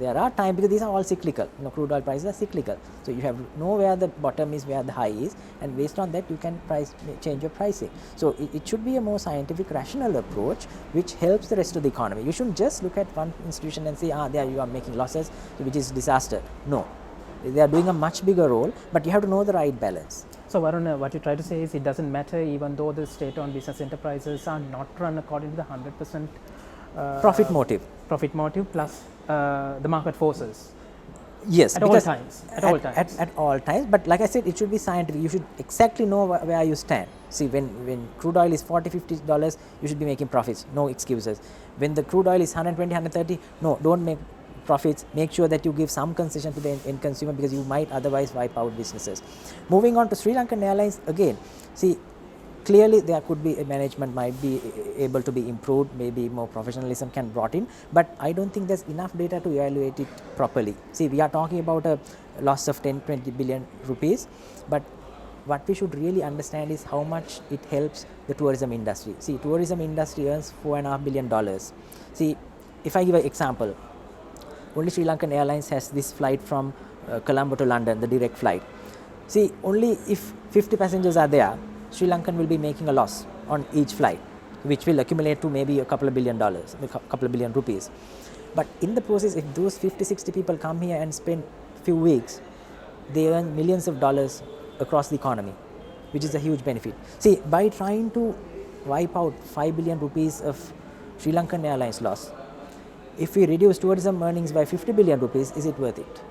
There are times, because these are all cyclical, crude oil prices are cyclical. So you have to know where the bottom is, where the high is, and based on that you can change your pricing. So it should be a more scientific, rational approach which helps the rest of the economy. You shouldn't just look at one institution and say, there you are making losses, which is disaster. No, they are doing a much bigger role, but you have to know the right balance. So Varun, what you try to say is it doesn't matter even though the state-owned business enterprises are not run according to the 100% profit motive plus the market forces. Yes, at all times. At all times. But like I said, it should be scientific. You should exactly know where you stand. See, when crude oil is $40, $50, you should be making profits. No excuses. When the crude oil is 120, 130, no, don't make profits. Make sure that you give some concession to the end consumer, because you might otherwise wipe out businesses. Moving on to Sri Lankan Airlines again. See, clearly there could be a management might be able to be improved, maybe more professionalism can brought in, but I don't think there's enough data to evaluate it properly. See, we are talking about a loss of 10-20 billion rupees, but what we should really understand is how much it helps the tourism industry. See, tourism industry earns $4.5 billion. See, if I give an example, only Sri Lankan Airlines has this flight from Colombo to London, the direct flight. See, only if 50 passengers are there, Sri Lankan will be making a loss on each flight, which will accumulate to maybe a couple of $1 billion, a couple of billion rupees. But in the process, if those 50-60 people come here and spend few weeks, they earn millions of dollars across the economy, which is a huge benefit. See, by trying to wipe out 5 billion rupees of Sri Lankan Airlines loss, if we reduce tourism earnings by 50 billion rupees, is it worth it?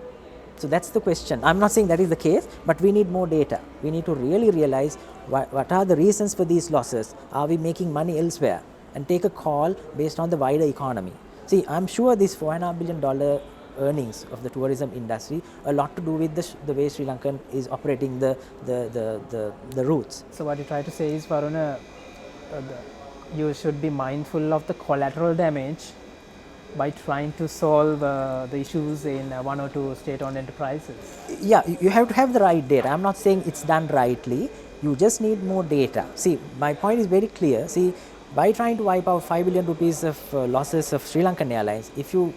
So that's the question. I'm not saying that is the case, but we need more data. We need to really realize what are the reasons for these losses. Are we making money elsewhere? And take a call based on the wider economy. See, I'm sure this $4.5 billion earnings of the tourism industry a lot to do with the way Sri Lankan is operating the routes. So what you try to say is, Varuna, you should be mindful of the collateral damage by trying to solve the issues in one or two state-owned enterprises. Yeah, you have to have the right data. I'm not saying it's done rightly. You just need more data. See, my point is very clear. See, by trying to wipe out 5 billion rupees of losses of Sri Lankan Airlines, if you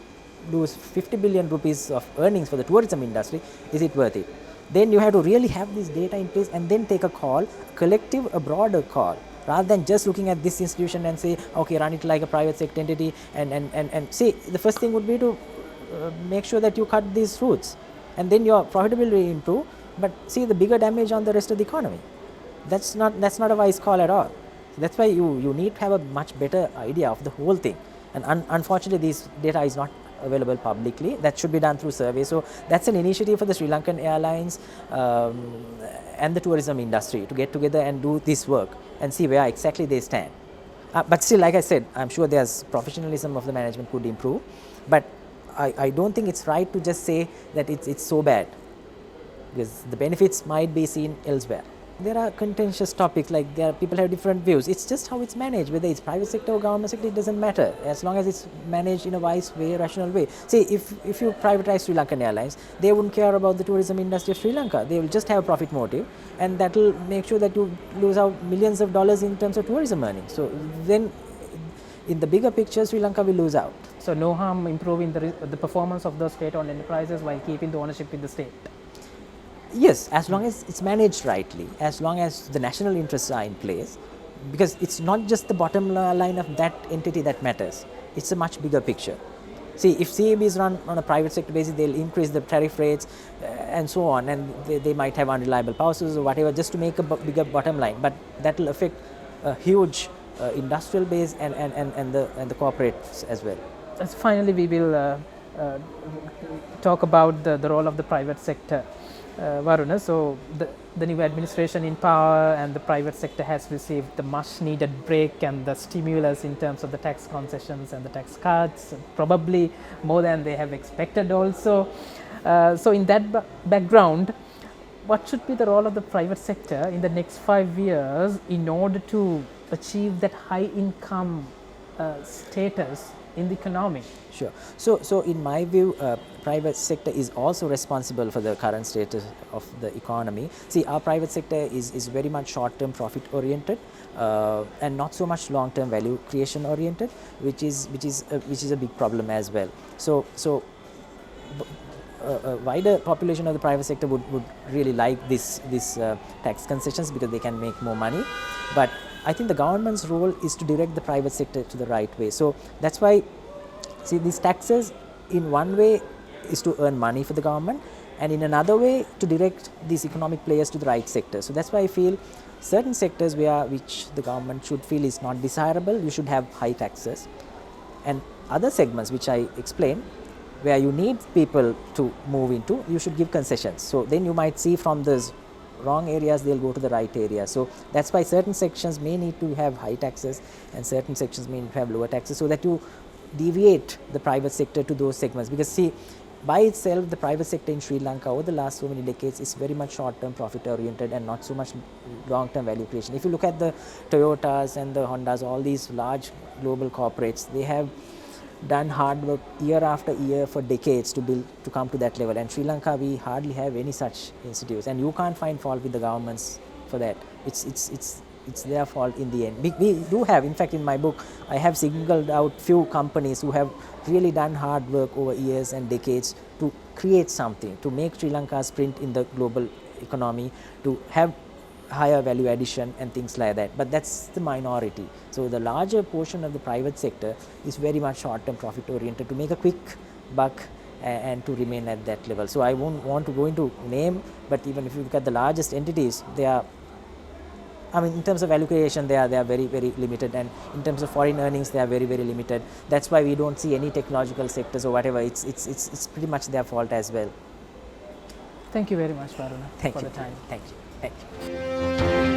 lose 50 billion rupees of earnings for the tourism industry, is it worth it? Then you have to really have this data in place and then take a call, a broader call, rather than just looking at this institution and say, okay, run it like a private sector entity, and see, the first thing would be to make sure that you cut these routes, and then your profitability will improve, but see the bigger damage on the rest of the economy. That's not a wise call at all. That's why you need to have a much better idea of the whole thing, and unfortunately this data is not available publicly. That should be done through survey. So that's an initiative for the Sri Lankan Airlines and the tourism industry to get together and do this work and see where exactly they stand. But still, like I said, I'm sure there's professionalism of the management could improve, but I don't think it's right to just say that it's so bad, because the benefits might be seen elsewhere. There are contentious topics, like people have different views. It's just how it's managed, whether it's private sector or government sector, it doesn't matter, as long as it's managed in a wise way, rational way. See, if you privatize Sri Lankan Airlines, they wouldn't care about the tourism industry of Sri Lanka. They will just have a profit motive, and that will make sure that you lose out millions of dollars in terms of tourism earnings. So then in the bigger picture, Sri Lanka will lose out. So no harm improving the performance of those state-owned enterprises while keeping the ownership in the state. Yes, as long as it's managed rightly, as long as the national interests are in place, because it's not just the bottom line of that entity that matters, it's a much bigger picture. See, if CAB is run on a private sector basis, they'll increase the tariff rates and so on, and they might have unreliable power sources or whatever just to make a bigger bottom line, but that will affect a huge industrial base and the corporates as well. Finally, we will talk about the role of the private sector. Varuna, so the new administration in power and the private sector has received the much needed break and the stimulus in terms of the tax concessions and the tax cuts, probably more than they have expected also. So in that background, what should be the role of the private sector in the next 5 years in order to achieve that high income status in the economy? Sure. So in my view, private sector is also responsible for the current status of the economy. See, our private sector is very much short-term profit oriented and not so much long-term value creation oriented, which is a big problem as well. So a wider population of the private sector would really like this tax concessions because they can make more money, but I think the government's role is to direct the private sector to the right way. So that's why, see, these taxes in one way is to earn money for the government, and in another way to direct these economic players to the right sector. So that's why I feel certain sectors which the government should feel is not desirable, you should have high taxes, and other segments which I explained where you need people to move into, you should give concessions. So then you might see from those wrong areas they'll go to the right area. So that's why certain sections may need to have high taxes and certain sections may need to have lower taxes, so that you deviate the private sector to those segments. Because see, by itself the private sector in Sri Lanka over the last so many decades is very much short-term profit oriented and not so much long-term value creation. If you look at the Toyotas and the Hondas, all these large global corporates, they have done hard work year after year for decades to come to that level, and Sri Lanka we hardly have any such institutes, and you can't find fault with the governments for that. It's their fault in the end. We do have, in fact in my book I have singled out few companies who have really done hard work over years and decades to create something, to make Sri Lanka's print in the global economy, to have higher value addition and things like that, but that's the minority. So the larger portion of the private sector is very much short-term profit oriented to make a quick buck and to remain at that level. So I won't want to go into name, but even if you look at the largest entities, they are, I mean, in terms of value creation, they are very, very limited, and in terms of foreign earnings, they are very, very limited. That's why we don't see any technological sectors or whatever. It's pretty much their fault as well. Thank you very much, Varuna, Thank for you. the time. Thank you. Thank you.